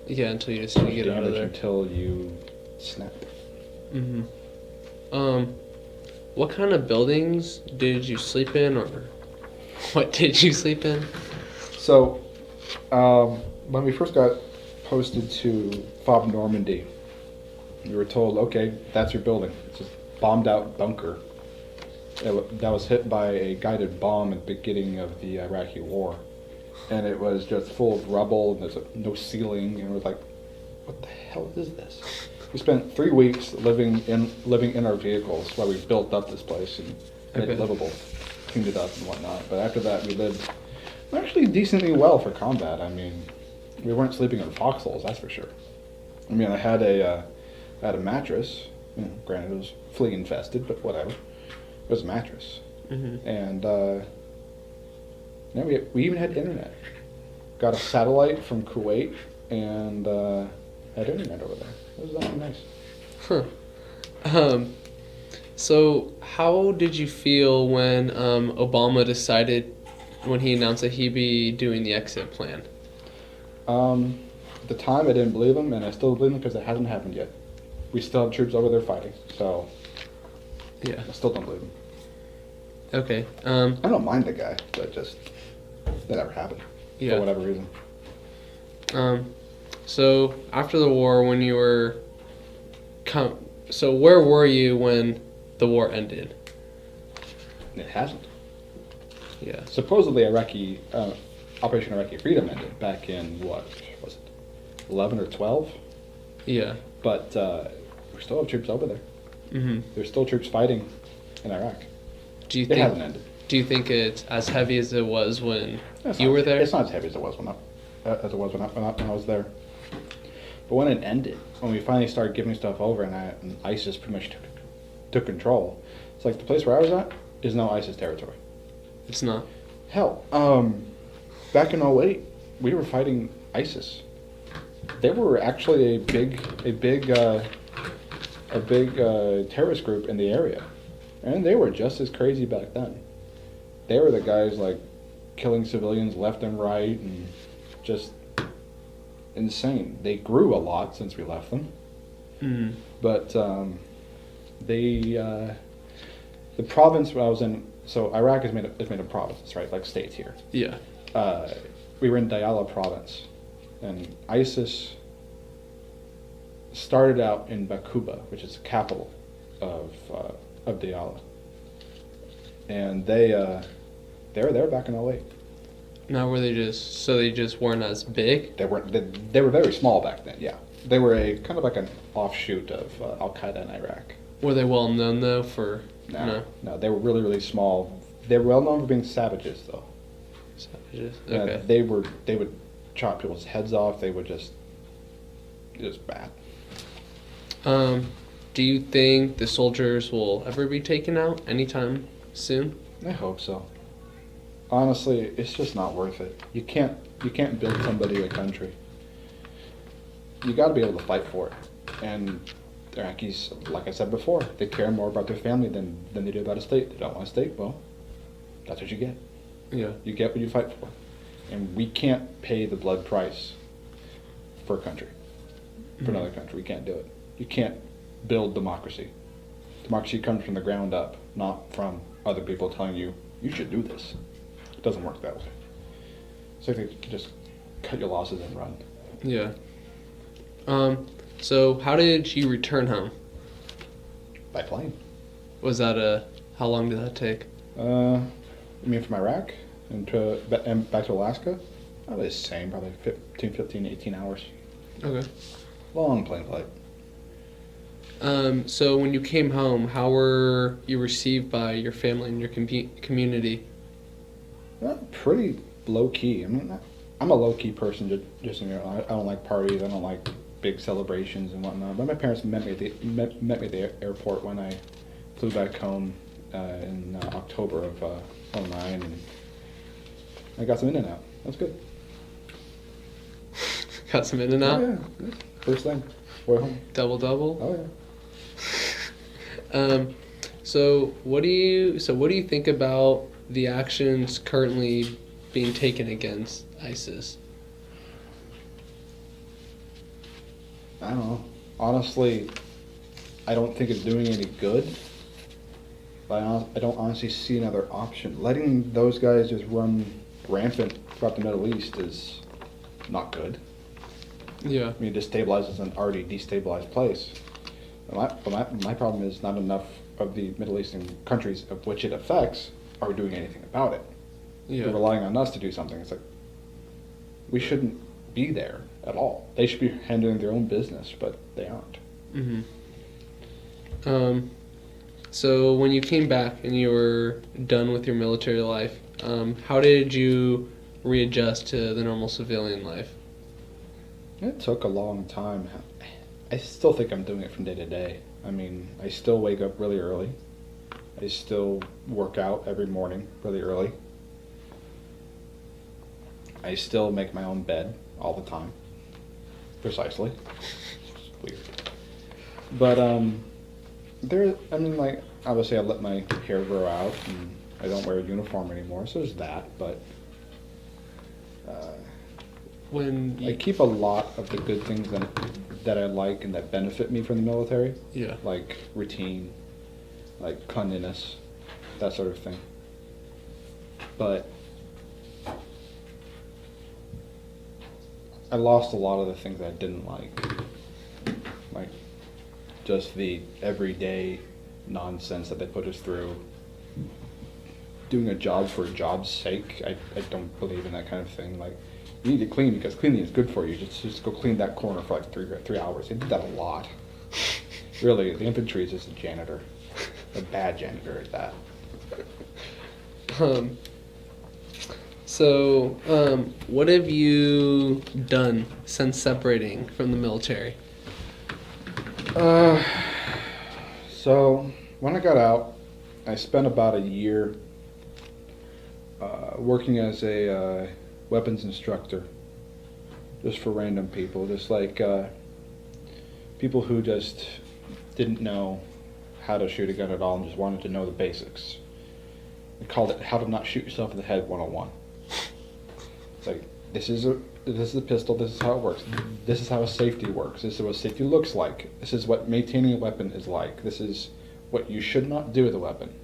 Yeah, until you just need to get out of there. Until you snap. What kind of buildings did you sleep in, or what did you sleep in? So, when we first got posted to FOB Normandy, we were told, okay, that's your building. It's a bombed out bunker that was hit by a guided bomb at the beginning of the Iraqi war. And it was just full of rubble, and there's no ceiling, and we're like, what the hell is this? We spent 3 weeks living in our vehicles while we built up this place and made it livable, cleaned it up and whatnot. But after that, we lived actually decently well for combat. I mean, we weren't sleeping in foxholes, that's for sure. I mean, I had a mattress. Granted, it was flea infested, but whatever. It was a mattress, and we even had internet. Got a satellite from Kuwait and had internet over there. It was actually nice. Huh. So how did you feel when Obama decided, when he announced that he'd be doing the exit plan? At the time, I didn't believe him, and I still believe him because it hasn't happened yet. We still have troops over there fighting, so yeah, I still don't believe him. Okay. I don't mind the guy, but just that never happened for whatever reason. So after the war, when you were so where were you when the war ended? It hasn't. Yeah. Supposedly, Operation Iraqi Freedom ended back in what was it, 11 or 12? Yeah. But we still have troops over there. There's still troops fighting in Iraq. It hasn't ended. Do you think it's as heavy as it was when you were there? It's not as heavy as it was when I was there. But when it ended, when we finally started giving stuff over and ISIS pretty much took control, it's like the place where I was at is now ISIS territory. It's not. Hell, back in 2008, we were fighting ISIS. They were actually a big terrorist group in the area, and they were just as crazy back then. They were the guys like killing civilians left and right, and just insane. They grew a lot since we left them, but the province where I was in. So Iraq is made of provinces, right? Like states here. Yeah. We were in Diyala province, and ISIS started out in Bakuba, which is the capital of Diyala. And they were there back in 2008. Now were they just weren't as big? They were very small back then. Yeah, they were a kind of like an offshoot of Al Qaeda in Iraq. Were they well known though for No, they were really, really small. They were well known for being savages, though. Savages? Yeah, Okay. they would chop people's heads off. They would just, it was bad. Do you think the soldiers will ever be taken out anytime soon? I hope so. Honestly, it's just not worth it. You can't build somebody a country. You got to be able to fight for it. And the Iraqis, like I said before, they care more about their family than they do about a state. They don't want a state. Well, that's what you get. Yeah. You get what you fight for. And we can't pay the blood price for a country, for another country. We can't do it. You can't build democracy. Democracy comes from the ground up, not from other people telling you, you should do this. It doesn't work that way. So I think you can just cut your losses and run. Yeah. So how did you return home? By plane. Was that how long did that take? I mean, from Iraq and back to Alaska, probably the same, probably 15, 18 hours. Okay. Long plane flight. So when you came home, how were you received by your family and your community? Pretty low key. I mean, I'm a low key person. Just you know, I don't like parties. I don't like big celebrations and whatnot. But my parents met me at the airport when I flew back home in October of '09, and I got some In-N-Out. That's good. Got some In-N-Out? Oh, yeah. First thing. Way home. Double? Oh yeah. So what do you think about the actions currently being taken against ISIS? I don't know. Honestly, I don't think it's doing any good. But I don't honestly see another option. Letting those guys just run rampant throughout the Middle East is not good. Yeah. I mean, it destabilizes an already destabilized place. My problem is not enough of the Middle Eastern countries of which it affects are doing anything about it. Yeah. They're relying on us to do something. It's like, we shouldn't be there at all. They should be handling their own business, but they aren't. Mm-hmm. So when you came back and you were done with your military life, how did you readjust to the normal civilian life? It took a long time. I still think I'm doing it from day to day. I mean, I still wake up really early. I still work out every morning really early. I still make my own bed all the time. Precisely. It's weird. But, like, obviously I let my hair grow out and I don't wear a uniform anymore, so there's that, but I keep a lot of the good things that I like and that benefit me from the military. Yeah. Like routine, like cleanliness, that sort of thing. But I lost a lot of the things I didn't like just the everyday nonsense that they put us through. Doing a job for a job's sake, I don't believe in that kind of thing. Like, you need to clean because cleaning is good for you. Just go clean that corner for like three hours. They did that a lot. Really, the infantry is just a janitor, a bad janitor at that. What have you done since separating from the military? So when I got out, I spent about a year working as a weapons instructor, just for random people, just like people who just didn't know how to shoot a gun at all and just wanted to know the basics. We called it How to Not Shoot Yourself in the Head 101. It's like, this is the pistol, this is how it works, this is how safety works, this is what safety looks like, this is what maintaining a weapon is like, this is what you should not do with a weapon.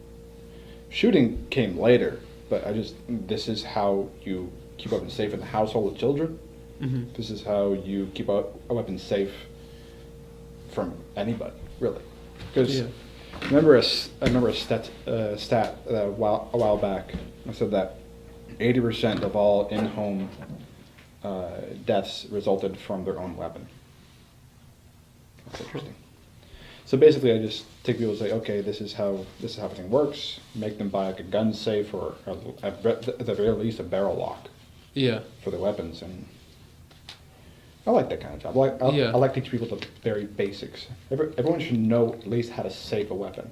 Shooting came later, but this is how you keep a weapon safe in the household with children. Mm-hmm. This is how you keep a weapon safe from anybody, really. Because I remember a stat a while back. I said that 80% of all in-home deaths resulted from their own weapon. That's interesting. So basically, I just take people and say, okay, this is how everything works. Make them buy like a gun safe or at the very least a barrel lock Yeah. for their weapons, and I like that kind of job. I like to teach people the very basics. Everyone should know at least how to save a weapon,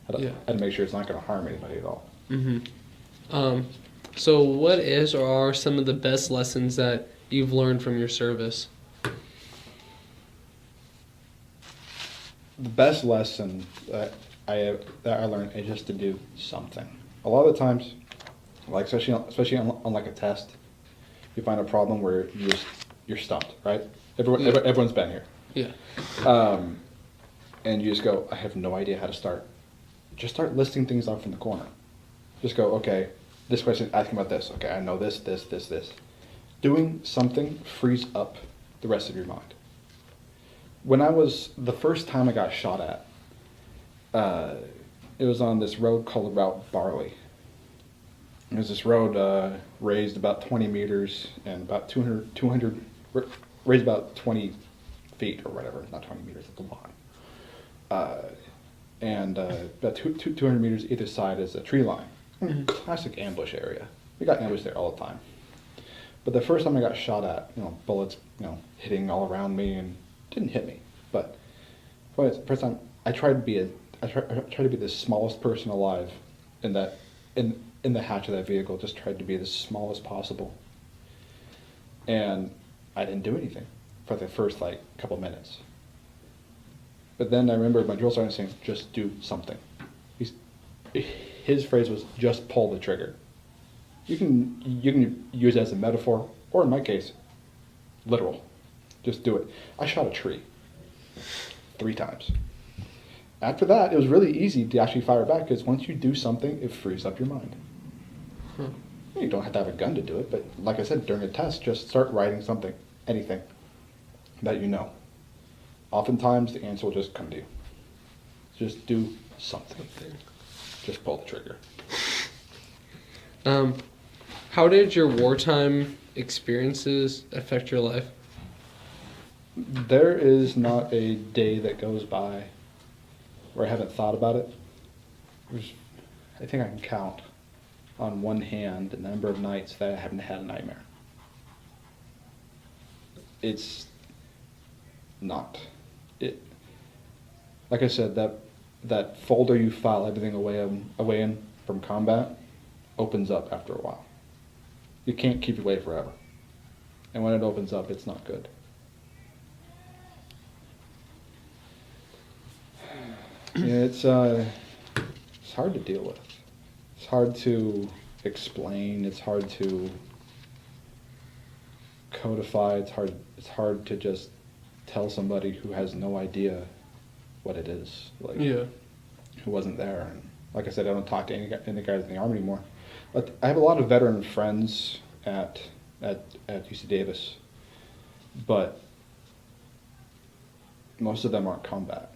how to make sure it's not going to harm anybody at all. Mm-hmm. So what is or are some of the best lessons that you've learned from your service? The best lesson that I learned is just to do something. A lot of the times, like especially on like a test, you find a problem where you're stumped, right? Everyone's been here. Yeah. And you just go, I have no idea how to start. Just start listing things off in the corner. Just go, okay, this question, ask me about this. Okay, I know this. Doing something frees up the rest of your mind. When the first time I got shot at, it was on this road called Route Barley. It was this road raised about 20 meters and about 200 raised about 20 feet or whatever, not 20 meters, that's a lot. And about 200 meters either side is a tree line. Mm-hmm. Classic ambush area. We got ambushed there all the time. But the first time I got shot at, bullets, hitting all around me and didn't hit me. But the first time I tried to be the smallest person alive in the hatch of that vehicle. Just tried to be the smallest possible. And I didn't do anything for the first couple minutes. But then I remember my drill sergeant saying, just do something. His phrase was, just pull the trigger. You can use it as a metaphor, or in my case, literal. Just do it. I shot a tree 3 times. After that, it was really easy to actually fire back, because once you do something, it frees up your mind. You don't have to have a gun to do it, but like I said, during a test, just start writing something, anything that you know. Oftentimes, the answer will just come to you. Just do something. Just pull the trigger. How did your wartime experiences affect your life? There is not a day that goes by where I haven't thought about it. I think I can count on one hand the number of nights that I haven't had a nightmare. It's not. Like I said, that folder you file everything away in from combat opens up after a while. You can't keep it away forever. And when it opens up, it's not good. Yeah, it's hard to deal with. It's hard to explain. It's hard to codify. It's hard to just tell somebody who has no idea what it is. Who wasn't there. And like I said, I don't talk to any guys in the Army anymore. But I have a lot of veteran friends at UC Davis, but most of them aren't combat.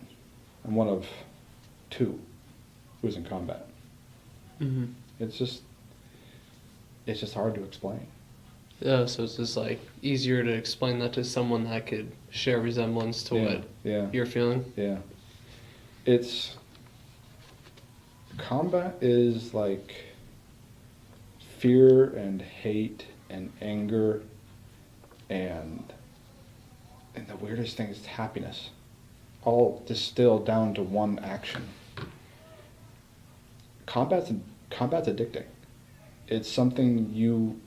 I'm one of 2 who's in combat. Mm-hmm. It's just hard to explain. Yeah, so it's just easier to explain that to someone that could share resemblance to what you're feeling. Yeah. Combat is like fear and hate and anger and the weirdest thing is happiness. All distilled down to one action. Combat's addicting. It's something you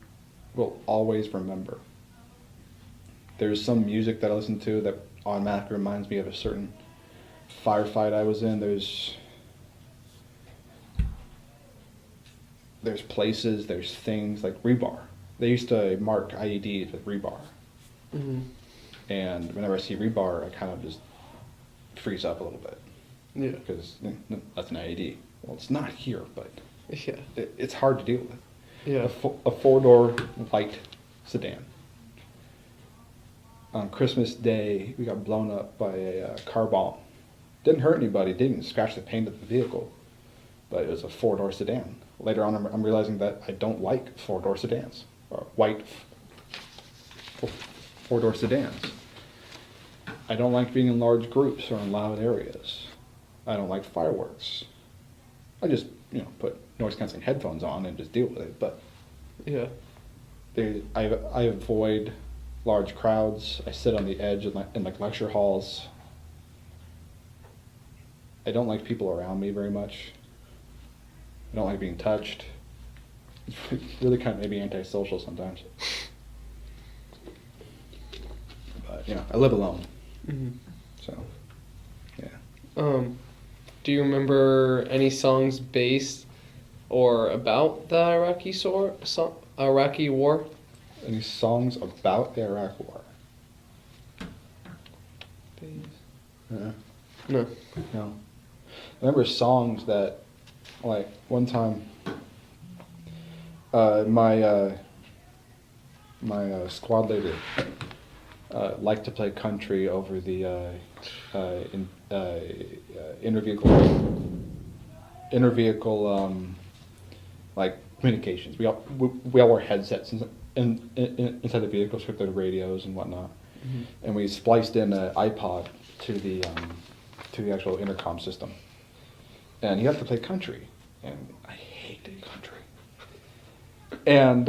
will always remember. There's some music that I listen to that automatically reminds me of a certain firefight I was in. There's places, there's things like rebar. They used to mark IEDs with rebar. Mm-hmm. And whenever I see rebar, I kind of just freeze up a little bit. Yeah. Because that's an IED. Well, it's not here, but yeah, it's hard to deal with. Yeah. A 4-door white sedan. On Christmas Day, we got blown up by a car bomb. Didn't hurt anybody, didn't scratch the paint of the vehicle, but it was a 4-door sedan. later on, I'm realizing that I don't like four-door sedans, or white four-door sedans. I don't like being in large groups or in loud areas. I don't like fireworks. I just, put noise-canceling headphones on and just deal with it. But Yeah. I avoid large crowds. I sit on the edge in like lecture halls. I don't like people around me very much. I don't like being touched. It's really kind of maybe antisocial sometimes. But I live alone, Mm-hmm. so yeah. Do you remember any songs based or about the Iraqi war? Any songs about the Iraq War? No. No. I remember songs that, like, one time, my squad leader liked to play country over the intervehicle like communications. We all wore headsets inside the vehicles with the radios and whatnot, Mm-hmm. and we spliced in an iPod to the actual intercom system. And he had to play country, and I hated country. And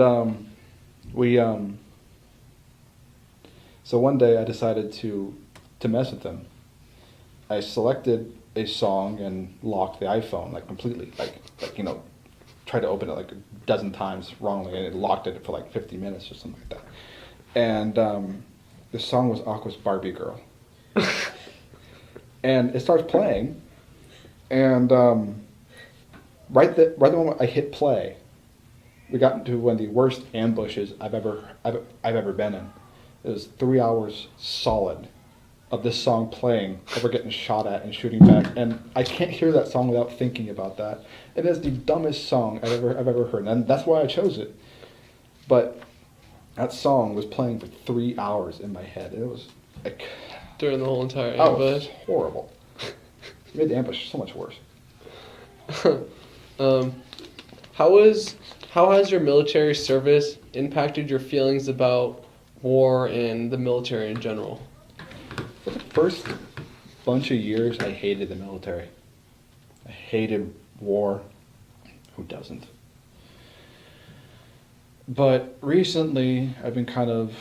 so one day I decided to mess with him. I selected a song and locked the iPhone like completely, tried to open it like a dozen times wrongly, and it locked it for like 50 minutes or something like that. And the song was Aqua's Barbie Girl. And it starts playing, and right the moment I hit play, we got into one of the worst ambushes I've ever been in. It was 3 hours solid of this song playing, of we're getting shot at and shooting back, and I can't hear that song without thinking about that. It is the dumbest song I've ever heard, and that's why I chose it. But that song was playing for 3 hours in my head. It was like During the whole entire it was ambush? horrible. It made the ambush so much worse. How has your military service impacted your feelings about war and the military in general? For the first bunch of years, I hated the military. I hated war. Who doesn't? But recently, I've been kind of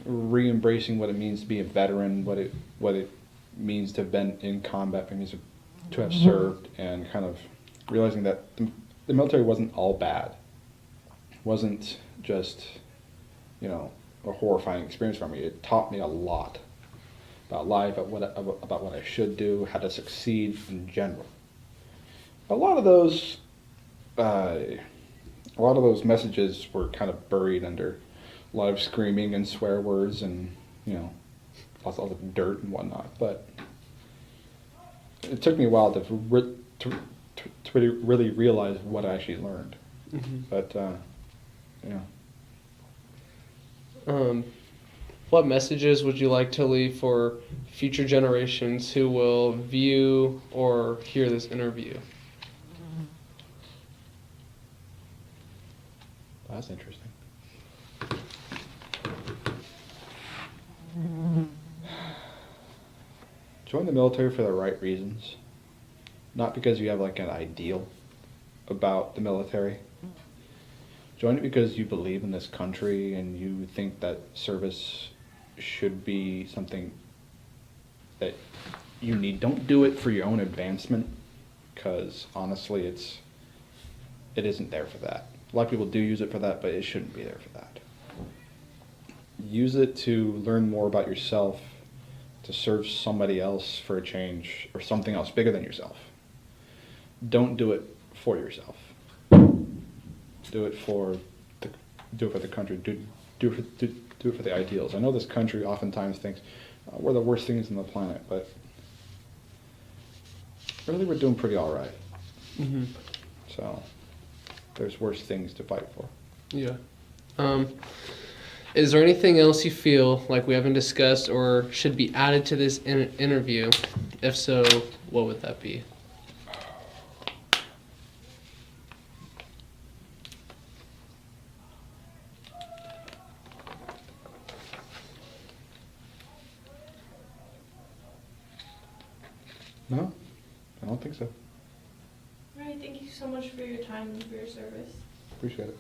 re-embracing what it means to be a veteran, what it means to have been in combat, what it means to have served, and kind of realizing that the military wasn't all bad. It wasn't just, a horrifying experience for me. It taught me a lot about life, about what I should do, how to succeed in general. A lot of those messages were kind of buried under a lot of screaming and swear words and lots of dirt and whatnot. But it took me a while to really realize what I actually learned. Mm-hmm. But What messages would you like to leave for future generations who will view or hear this interview? That's interesting. Join the military for the right reasons. Not because you have like an ideal about the military. Join it because you believe in this country and you think that service should be something that you need. Don't do it for your own advancement, because honestly it isn't there for that. A lot of people do use it for that, but it shouldn't be there for that. Use it to learn more about yourself, to serve somebody else for a change, or something else bigger than yourself. Don't do it for yourself. Do it for the country. Do it for the ideals. I know this country oftentimes thinks we're the worst things on the planet, but really we're doing pretty all right. Mm-hmm. So there's worse things to fight for. Yeah. Is there anything else you feel like we haven't discussed or should be added to this interview? If so, what would that be? No, I don't think so. All right, thank you so much for your time and for your service. Appreciate it.